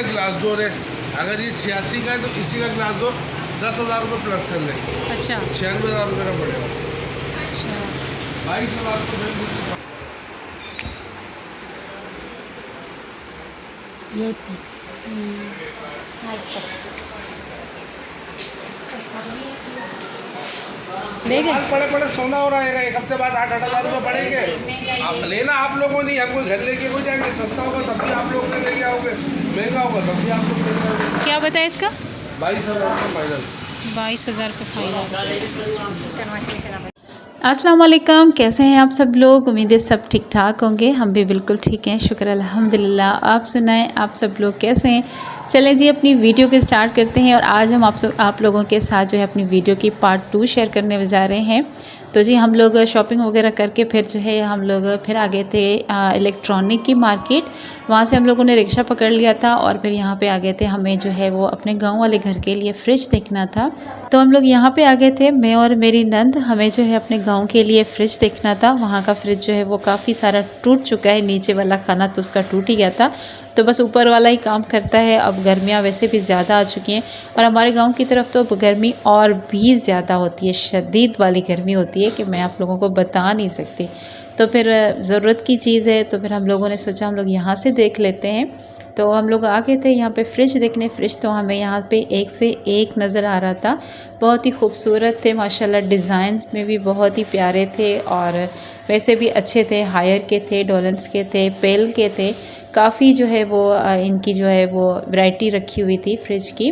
Glass door है। अगर ये 86 का है तो इसी का ग्लास डोर 10,000 रुपये प्लस कर लें। अच्छा 96,000 रुपये का पड़ेगा। अच्छा 22,000 रुपये। ये पड़े पड़े सोना हो रहेगा, एक हफ्ते बाद 8,000 रुपये पड़ेंगे। आप लेना आप लोगों ने, या कोई घर लेके हो जाएंगे, सस्ता होगा तब भी आप लोग लेके आओगे, महंगा होगा तब भी आप लोग लेके आओगे। क्या बताया इसका? 22,000 रुपये फाइनल। 22,000 रुपये फाइनल। अस्सलाम वालेकुम, कैसे हैं आप सब लोग? उम्मीद है सब ठीक ठाक होंगे। हम भी बिल्कुल ठीक हैं, शुक्र अल्हम्दुलिल्लाह। आप सुनाएं, आप सब लोग कैसे हैं? चलें जी, अपनी वीडियो को स्टार्ट करते हैं। और आज हम आप लोगों के साथ जो है अपनी वीडियो की पार्ट 2 शेयर करने जा रहे हैं। तो जी हम लोग शॉपिंग वगैरह करके फिर जो है हम लोग फिर आ गए थे इलेक्ट्रॉनिक की मार्केट। वहाँ से हम लोगों ने रिक्शा पकड़ लिया था और फिर यहाँ पे आ गए थे। हमें जो है वो अपने गांव वाले घर के लिए फ्रिज देखना था, तो हम लोग यहाँ पे आ गए थे, मैं और मेरी नंद। हमें जो है अपने गांव के लिए फ्रिज देखना था। वहाँ का फ्रिज जो है वो काफ़ी सारा टूट चुका है, नीचे वाला खाना तो उसका टूट ही गया था, तो बस ऊपर वाला ही काम करता है। अब गर्मियाँ वैसे भी ज़्यादा आ चुकी हैं और हमारे गांव की तरफ तो गर्मी और भी ज़्यादा होती है, शदीद वाली गर्मी होती है कि मैं आप लोगों को बता नहीं सकती। तो फिर ज़रूरत की चीज़ है, तो फिर हम लोगों ने सोचा हम लोग यहाँ से देख लेते हैं। तो हम लोग आ गए थे यहाँ पे फ्रिज देखने। फ्रिज तो हमें यहाँ पे एक से एक नज़र आ रहा था, बहुत ही खूबसूरत थे माशाल्लाह। डिज़ाइंस में भी बहुत ही प्यारे थे और वैसे भी अच्छे थे। हायर के थे, डॉलन्स के थे, पेल के थे, काफ़ी जो है वो इनकी जो है वो वैरायटी रखी हुई थी फ्रिज की।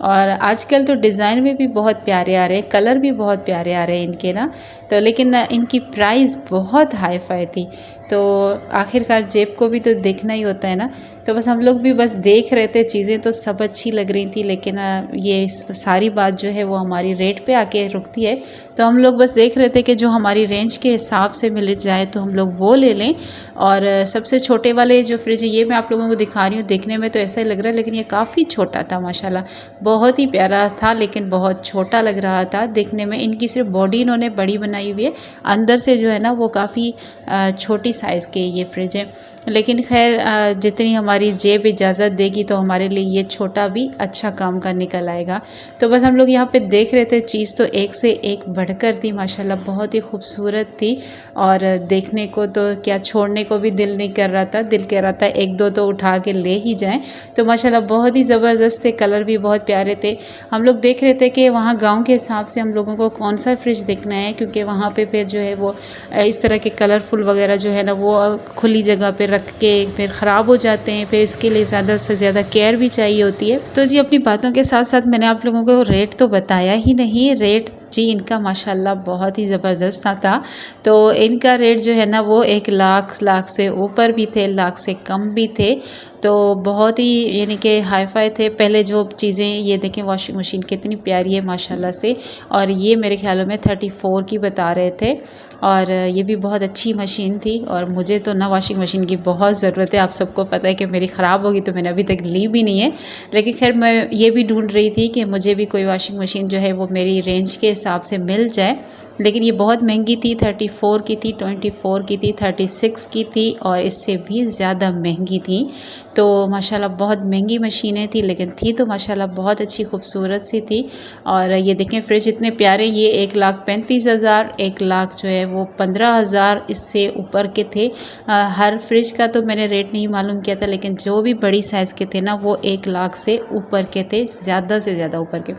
और आजकल तो डिज़ाइन में भी बहुत प्यारे आ रहे हैं, कलर भी बहुत प्यारे आ रहे हैं इनके ना। तो लेकिन इनकी प्राइस बहुत हाई फाई थी, तो आखिरकार जेब को भी तो देखना ही होता है ना। तो बस हम लोग भी बस देख रहे थे, चीज़ें तो सब अच्छी लग रही थी, लेकिन ये सारी बात जो है वो हमारी रेट पे आके रुकती है। तो हम लोग बस देख रहे थे कि जो हमारी रेंज के हिसाब से मिल जाए तो हम लोग वो ले लें। और सबसे छोटे वाले जो फ्रिज है ये मैं आप लोगों को दिखा रही हूँ। देखने में तो ऐसा ही लग रहा है, लेकिन ये काफ़ी छोटा था माशाल्लाह, बहुत ही प्यारा था, लेकिन बहुत छोटा लग रहा था देखने में। इनकी सिर्फ बॉडी इन्होंने बड़ी बनाई हुई है, अंदर से जो है ना वो काफ़ी छोटी साइज़ के ये फ्रिज है। लेकिन खैर जितनी हमारी जेब इजाज़त देगी तो हमारे लिए ये छोटा भी अच्छा काम का निकल आएगा। तो बस हम लोग यहाँ पे देख रहे थे, चीज़ तो एक से एक बढ़कर थी माशाल्लाह, बहुत ही खूबसूरत थी। और देखने को तो क्या, छोड़ने को भी दिल नहीं कर रहा था, दिल कह रहा था एक दो तो उठा के ले ही जाएं। तो माशाल्लाह बहुत ही ज़बरदस्त थे, कलर भी बहुत प्यारे थे। हम लोग देख रहे थे कि वहाँ गाँव के हिसाब से हम लोगों को कौन सा फ्रिज देखना है, क्योंकि वहाँ पे फिर जो है वो इस तरह के कलरफुल वगैरह जो है ना वो खुली जगह पे रख के फिर ख़राब हो जाते हैं, फिर इसके लिए ज़्यादा से ज़्यादा केयर भी चाहिए होती है। तो जी अपनी बातों के साथ साथ मैंने आप लोगों को रेट तो बताया ही नहीं। रेट जी इनका माशाल्लाह बहुत ही ज़बरदस्त था। तो इनका रेट जो है ना वो 1 लाख से ऊपर भी थे, लाख से कम भी थे, तो बहुत ही यानी कि हाई फाई थे। पहले जो चीज़ें ये देखें, वॉशिंग मशीन कितनी प्यारी है माशाल्लाह से, और ये मेरे ख्यालों में 34 की बता रहे थे, और ये भी बहुत अच्छी मशीन थी। और मुझे तो ना वॉशिंग मशीन की बहुत ज़रूरत है, आप सबको पता है कि मेरी ख़राब होगी तो मैंने अभी तक ली भी नहीं है। लेकिन खैर मैं ये भी ढूंढ रही थी कि मुझे भी कोई वॉशिंग मशीन जो है वो मेरी रेंज के हिसाब से मिल जाए, लेकिन ये बहुत महंगी थी। 34 की थी, 24 की थी, 36 की थी, और इससे भी ज़्यादा महंगी थी। तो माशाल्लाह बहुत महंगी मशीनें थी, लेकिन थी तो माशाल्लाह बहुत अच्छी खूबसूरत सी थी। और ये देखें फ्रिज इतने प्यारे, ये 1,35,000, 1 लाख जो है वो 15,000 इससे ऊपर के थे। हर फ्रिज का तो मैंने रेट नहीं मालूम किया था, लेकिन जो भी बड़ी साइज़ के थे ना वो 1 लाख से ऊपर के थे, ज़्यादा से ज़्यादा ऊपर के।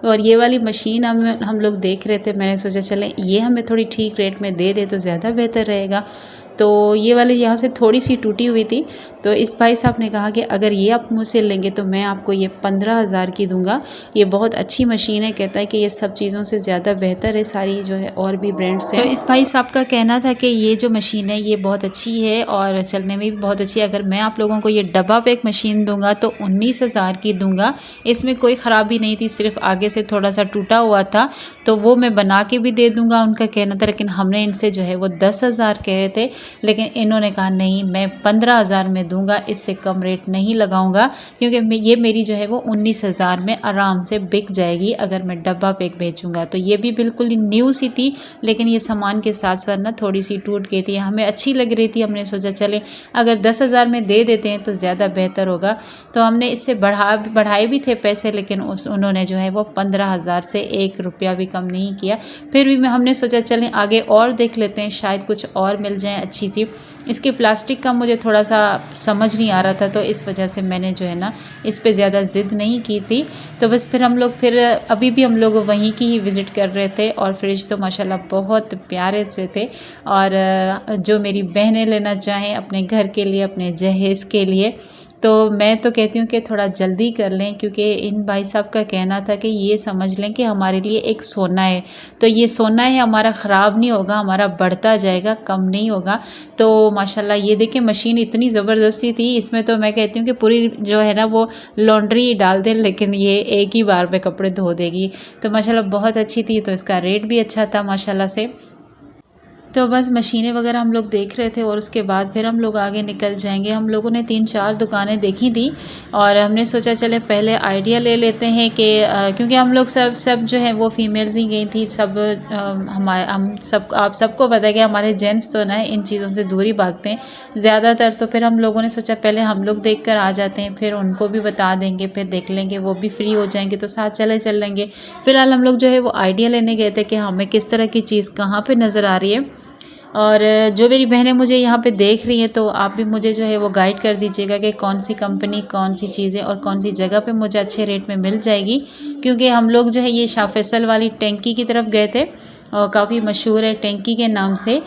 और ये वाली मशीन हम लोग देख रहे थे, मैंने सोचा चलें ये हमें थोड़ी ठीक रेट में दे दे तो ज़्यादा बेहतर रहेगा। तो ये वाली यहाँ से थोड़ी सी टूटी हुई थी, तो इस भाई साहब ने कहा कि अगर ये आप मुझसे लेंगे तो मैं आपको ये 15,000 की दूंगा। ये बहुत अच्छी मशीन है, कहता है कि ये सब चीज़ों से ज़्यादा बेहतर है सारी जो है और भी ब्रांड्स हैं। तो इस भाई साहब का कहना था कि ये जो मशीन है ये बहुत अच्छी है और चलने में भी बहुत अच्छी है। अगर मैं आप लोगों को ये डब्बा पैक मशीन दूंगा तो 19,000 की दूंगा। इसमें कोई ख़राबी नहीं थी, सिर्फ आगे से थोड़ा सा टूटा हुआ था, तो वो मैं बना के भी दे दूंगा, उनका कहना था। लेकिन हमने इनसे जो है वो 10,000 कहे थे, लेकिन इन्होंने कहा नहीं मैं 15,000 में दूंगा, इससे कम रेट नहीं लगाऊंगा, क्योंकि ये मेरी जो है वो 19,000 में आराम से बिक जाएगी अगर मैं डब्बा पैक बेचूंगा। तो ये भी बिल्कुल न्यू सी थी, लेकिन ये सामान के साथ साथ ना थोड़ी सी टूट गई थी, हमें अच्छी लग रही थी। हमने सोचा चले अगर 10,000 में दे देते हैं तो ज़्यादा बेहतर होगा। तो हमने इससे बढ़ाए भी थे पैसे, लेकिन उन्होंने जो है वो 15,000 से 1 रुपया भी कम नहीं किया। फिर भी हमने सोचा चलें आगे और देख लेते हैं, शायद कुछ और मिल जाए अच्छी सी। इसके प्लास्टिक का मुझे थोड़ा सा समझ नहीं आ रहा था, तो इस वजह से मैंने जो है ना इस पे ज़्यादा ज़िद नहीं की थी। तो बस फिर हम लोग अभी भी हम लोग वहीं की ही विज़िट कर रहे थे, और फ्रिज तो माशाल्लाह बहुत प्यारे से थे। और जो मेरी बहनें लेना चाहें अपने घर के लिए, अपने जहेज़ के लिए, तो मैं तो कहती हूँ कि थोड़ा जल्दी कर लें, क्योंकि इन भाई साहब का कहना था कि ये समझ लें कि हमारे लिए एक सोना है। तो ये सोना है, हमारा ख़राब नहीं होगा, हमारा बढ़ता जाएगा, कम नहीं होगा। तो माशाल्लाह ये देखिए मशीन इतनी ज़बरदस्ती थी, इसमें तो मैं कहती हूँ कि पूरी जो है ना वो लॉन्ड्री डाल दें, लेकिन ये एक ही बार में कपड़े धो देगी। तो माशाल्लाह बहुत अच्छी थी, तो इसका रेट भी अच्छा था माशाल्लाह से। तो बस मशीनें वगैरह हम लोग देख रहे थे, और उसके बाद फिर हम लोग आगे निकल जाएंगे। हम लोगों ने 3-4 दुकानें देखी थी, और हमने सोचा चले पहले आइडिया ले लेते हैं कि क्योंकि हम लोग सब जो है वो फीमेल्स ही गई थी। आप सबको पता है कि हमारे जेंट्स तो ना इन चीज़ों से दूरी भागते हैं ज़्यादातर। तो फिर हम लोगों ने सोचा पहले हम लोग देख कर आ जाते हैं, फिर उनको भी बता देंगे, फिर देख लेंगे, वो भी फ्री हो जाएंगे तो साथ चल लेंगे। फ़िलहाल हम लोग जो है वो आइडिया लेने गए थे कि हमें किस तरह की चीज़ कहाँ पर नज़र आ रही है। और जो मेरी बहनें मुझे यहाँ पे देख रही हैं, तो आप भी मुझे जो है वो गाइड कर दीजिएगा कि कौन सी कंपनी, कौन सी चीज़ें और कौन सी जगह पे मुझे अच्छे रेट में मिल जाएगी। क्योंकि हम लोग जो है ये शाह फैसल वाली टैंकी की तरफ गए थे, और काफ़ी मशहूर है टैंकी के नाम से।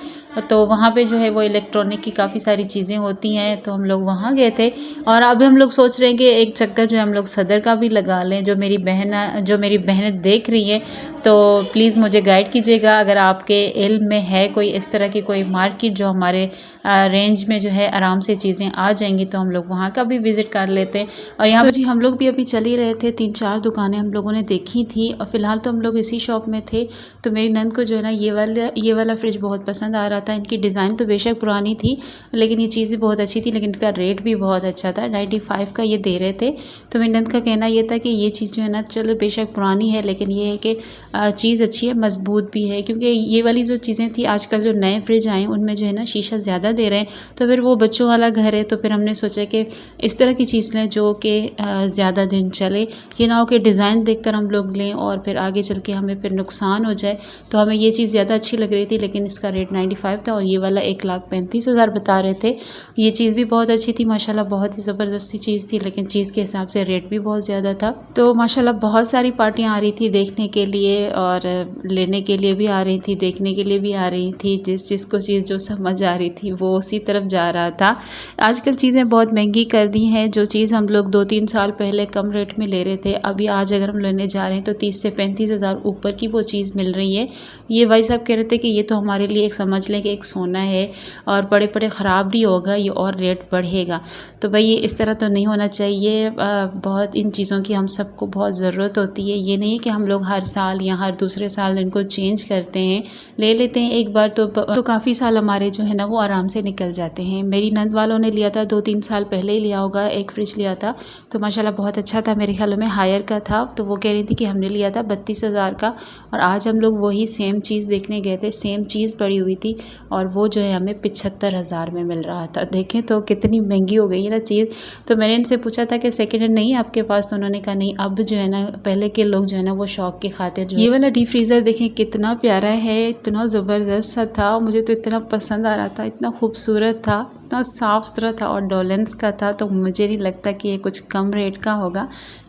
तो वहाँ पे जो है वो इलेक्ट्रॉनिक की काफ़ी सारी चीज़ें होती हैं, तो हम लोग वहाँ गए थे। और अभी हम लोग सोच रहे हैं कि एक चक्कर जो है हम लोग सदर का भी लगा लें। जो मेरी बहनें देख रही हैं, तो प्लीज़ मुझे गाइड कीजिएगा अगर आपके इल्म में है कोई इस तरह की कोई मार्केट जो हमारे रेंज में जो है आराम से चीज़ें आ जाएंगी, तो हम लोग वहाँ का भी विज़िट कर लेते हैं। और यहाँ जी हम लोग भी अभी चल ही रहे थे, 3-4 दुकानें हम लोगों ने देखी थी, और फ़िलहाल तो हम लोग इसी शॉप में थे। तो मेरी नंद को जो है ना ये वाला फ्रिज बहुत पसंद आ रहा था। इनकी डिज़ाइन तो बेशक पुरानी थी, लेकिन ये चीज़ भी बहुत अच्छी थी, लेकिन इनका रेट भी बहुत अच्छा था। 95 का ये दे रहे थे। तो मेरी नंद का कहना ये था कि ये चीज़ जो है ना चलो बेशक पुरानी है, लेकिन ये है कि चीज़ अच्छी है, मजबूत भी है। क्योंकि ये वाली जो चीज़ें थी आजकल जो नए फ्रिज आए उनमें जो है ना शीशा ज़्यादा दे रहे हैं, तो फिर वो बच्चों वाला घर है। तो फिर हमने सोचा कि इस तरह की चीज़ लें जो कि ज़्यादा दिन चले, ये ना हो कि डिज़ाइन देखकर हम लोग लें और फिर आगे चल के हमें फिर नुकसान हो जाए। तो हमें ये चीज़ ज़्यादा अच्छी लग रही थी, लेकिन इसका रेट 95 था, और ये वाला 1,35,000 बता रहे थे। ये चीज़ भी बहुत अच्छी थी माशाल्लाह, बहुत ही ज़बरदस्ती चीज़ थी, लेकिन चीज़ के हिसाब से रेट भी बहुत ज़्यादा था। तो माशाल्लाह बहुत सारी पार्टियाँ आ रही थी देखने के लिए, और लेने के लिए भी आ रही थी, देखने के लिए भी आ रही थी। जिसको चीज़ जो समझ आ रही थी वो उसी तरफ जा रहा था। आजकल चीज़ें बहुत महंगी कर दी हैं। जो चीज़ हम लोग 2-3 साल पहले कम रेट में ले रहे थे, अभी आज अगर हम लेने जा रहे हैं तो 30 से 35,000 ऊपर की वो चीज़ मिल रही है। ये भाई साहब कह रहे थे कि ये तो हमारे लिए एक समझ लें कि एक सोना है, और पड़े ख़राब नहीं होगा, ये और रेट बढ़ेगा। तो भाई ये इस तरह तो नहीं होना चाहिए। बहुत इन चीज़ों की हम सबको बहुत ज़रूरत होती है। ये नहीं है कि हम लोग हर साल या हर दूसरे साल इनको चेंज करते हैं, ले लेते हैं एक बार तो काफ़ी साल हमारे जो है ना वो आराम से निकल जाते हैं। मेरी नंद वालों ने लिया था 2-3 साल पहले ही लिया होगा, एक फ्रिज लिया था, तो माशाल्लाह बहुत अच्छा था। मेरे ख्याल में हायर का था, तो वो कह रही थी कि हमने लिया था 32,000 का, और आज हम लोग वही सेम चीज़ देखने गए थे। सेम चीज़ पड़ी हुई थी, और वो जो है हमें 75,000 में मिल रहा था। देखें तो कितनी महंगी हो गई है ना चीज़। तो मैंने इनसे पूछा था कि सेकेंड हैंड नहीं आपके पास, तो उन्होंने कहा नहीं, अब जो है ना पहले के लोग जो है ना वो शौक की खातिर जो ये वाला डीप फ्रीज़र देखें कितना प्यारा है, इतना ज़बरदस्त सा था। मुझे तो इतना पसंद आ रहा था, इतना खूबसूरत था, इतना साफ़ सुथरा था, और डॉलेंस का था। तो मुझे नहीं लगता कि ये कुछ कम रेट का होगा।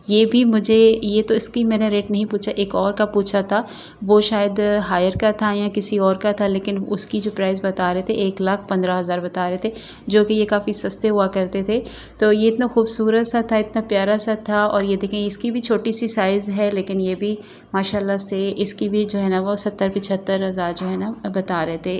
ये तो इसकी मैंने रेट नहीं पूछा, एक और का पूछा था, वो शायद हायर का था या किसी और का था, लेकिन उसकी जो प्राइस बता रहे थे 1,15,000 बता रहे थे, जो कि ये काफ़ी सस्ते हुआ करते थे। तो ये इतना खूबसूरत सा था, इतना प्यारा सा था। और ये देखें इसकी भी छोटी सी साइज़ है, लेकिन ये भी माशाल्लाह से इसकी भी जो है ना वो 70-75,000 जो है ना बता रहे थे,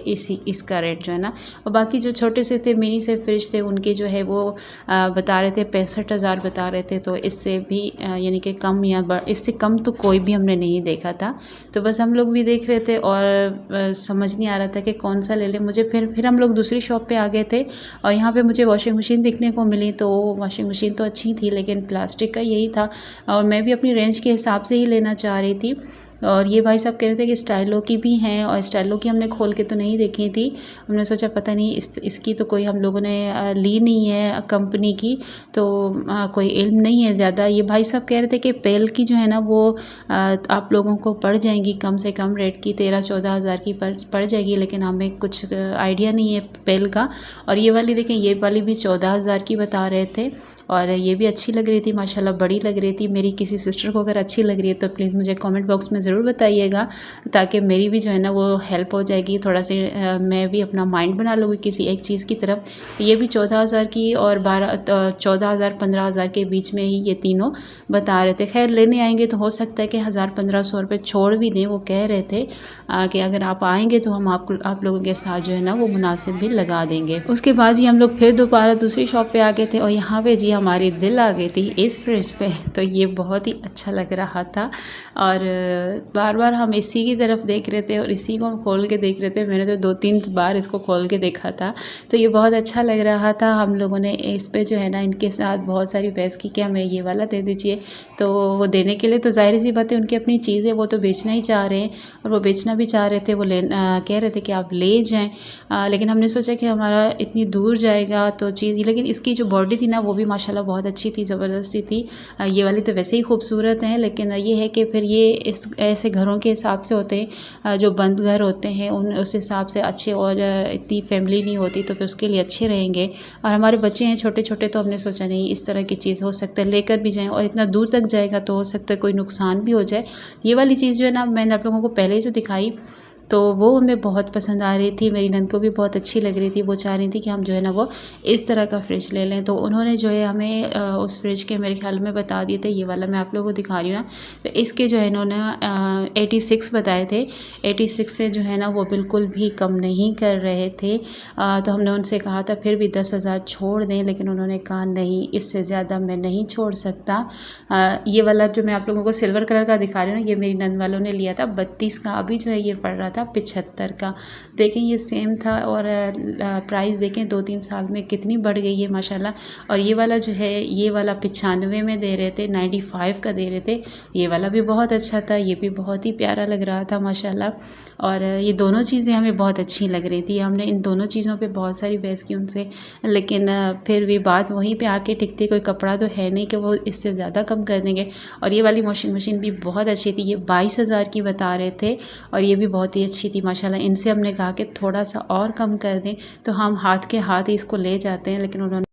इसका रेट जो है ना। और बाकी जो छोटे से थे मिनी से फ्रिज थे, उनके जो है वो बता रहे थे 65,000 बता रहे थे। तो इससे भी यानी कि कम या इससे कम तो कोई भी हमने नहीं देखा था। तो बस हम लोग भी देख रहे थे, और समझ नहीं आ रहा था कि कौन कौन सा ले लें। मुझे फिर हम लोग दूसरी शॉप पे आ गए थे और यहाँ पे मुझे वॉशिंग मशीन दिखने को मिली। तो वॉशिंग मशीन तो अच्छी थी लेकिन प्लास्टिक का यही था और मैं भी अपनी रेंज के हिसाब से ही लेना चाह रही थी। और ये भाई साहब कह रहे थे कि स्टाइलो की भी हैं और स्टाइलो की हमने खोल के तो नहीं देखी थी। हमने सोचा पता नहीं इसकी तो कोई हम लोगों ने ली नहीं है कंपनी की, तो कोई इल्म नहीं है ज़्यादा। ये भाई साहब कह रहे थे कि पेल की जो है ना वो आप लोगों को पड़ जाएंगी कम से कम रेट की 13-14 हज़ार की पड़ जाएगी, लेकिन हमें कुछ आइडिया नहीं है पेल का। और ये वाली देखें, ये वाली भी 14 हज़ार की बता रहे थे और ये भी अच्छी लग रही थी माशाल्लाह, बड़ी लग रही थी। मेरी किसी सिस्टर को अगर अच्छी लग रही है तो प्लीज़ मुझे कमेंट बॉक्स में ज़रूर बताइएगा, ताकि मेरी भी जो है ना वो हेल्प हो जाएगी थोड़ा से, मैं भी अपना माइंड बना लूँगी किसी एक चीज़ की तरफ। ये भी 14 हज़ार की और 14 हज़ार 15 हज़ार के बीच में ही ये तीनों बता रहे थे। खैर लेने आएंगे तो हो सकता है कि 1000-1500 रुपये छोड़ भी दें। वो कह रहे थे कि अगर आप आएँगे तो हम आप लोगों के साथ जो है ना वो मुनासिब भी लगा देंगे। उसके बाद ही हम लोग फिर दोबारा दूसरी शॉप पे आ गए थे और यहाँ पे जी हमारी दिल आ गई थी इस फ्रिज पे। तो ये बहुत ही अच्छा लग रहा था और बार बार हम इसी की तरफ देख रहे थे और इसी को खोल के देख रहे थे। मैंने तो 2-3 बार इसको खोल के देखा था, तो ये बहुत अच्छा लग रहा था। हम लोगों ने इस पे जो है ना इनके साथ बहुत सारी बहस की कि हमें ये वाला दे दीजिए, तो वो देने के लिए तो ज़ाहिर सी बात है उनकी अपनी चीज़ है, वो तो बेचना ही चाह रहे हैं और वो बेचना भी चाह रहे थे। वो कह रहे थे कि आप ले जाएँ, लेकिन हमने सोचा कि हमारा इतनी दूर जाएगा तो चीज़, लेकिन इसकी जो बॉडी थी ना वो भी माशाल्लाह बहुत अच्छी थी, ज़बरदस्ती थी। ये वाली तो वैसे ही खूबसूरत हैं, लेकिन ये है कि फिर ये इस ऐसे घरों के हिसाब से होते हैं जो बंद घर होते हैं, उस हिसाब से अच्छे, और इतनी फैमिली नहीं होती तो फिर उसके लिए अच्छे रहेंगे। और हमारे बच्चे हैं छोटे छोटे, तो हमने सोचा नहीं इस तरह की चीज़ हो सकता है लेकर भी जाएँ और इतना दूर तक जाएगा तो हो सकता है कोई नुकसान भी हो जाए। ये वाली चीज़ जो है ना मैंने आप लोगों को पहले ही जो दिखाई तो वो हमें बहुत पसंद आ रही थी, मेरी नंद को भी बहुत अच्छी लग रही थी। वो चाह रही थी कि हम जो है ना वो इस तरह का फ्रिज ले लें, तो उन्होंने जो है हमें उस फ्रिज के मेरे ख्याल में बता दिए थे। ये वाला मैं आप लोगों को दिखा रही हूँ ना, तो इसके जो है इन्होंने 86 बताए थे। 86 से जो है ना वो बिल्कुल भी कम नहीं कर रहे थे। तो हमने उनसे कहा था फिर भी 10,000 छोड़ दें, लेकिन उन्होंने कहा नहीं, इससे ज़्यादा मैं नहीं छोड़ सकता। ये वाला जो मैं आप लोगों को सिल्वर कलर का दिखा रही हूँ ना, ये मेरी नंद वालों ने लिया था 32 का, अभी जो है ये पड़ रहा था 75 का। देखें ये सेम था और प्राइस देखें 2-3 साल में कितनी बढ़ गई है माशाल्लाह। और ये वाला जो है ये वाला 95 में दे रहे थे, 95 का दे रहे थे। ये वाला भी बहुत अच्छा था, ये भी बहुत ही प्यारा लग रहा था माशाल्लाह। और ये दोनों चीज़ें हमें बहुत अच्छी लग रही थी। हमने इन दोनों चीज़ों पे बहुत सारी बहस की उनसे, लेकिन फिर भी बात वहीं पे आके टिकती। कोई कपड़ा तो है नहीं कि वो इससे ज़्यादा कम कर देंगे। और ये वाली वॉशिंग मशीन भी बहुत अच्छी थी, ये 22,000 की बता रहे थे और ये भी बहुत ही अच्छी थी माशाल्लाह। इनसे हमने कहा कि थोड़ा सा और कम कर दें, तो हम हाथ के हाथ ही इसको ले जाते हैं, लेकिन उन्होंने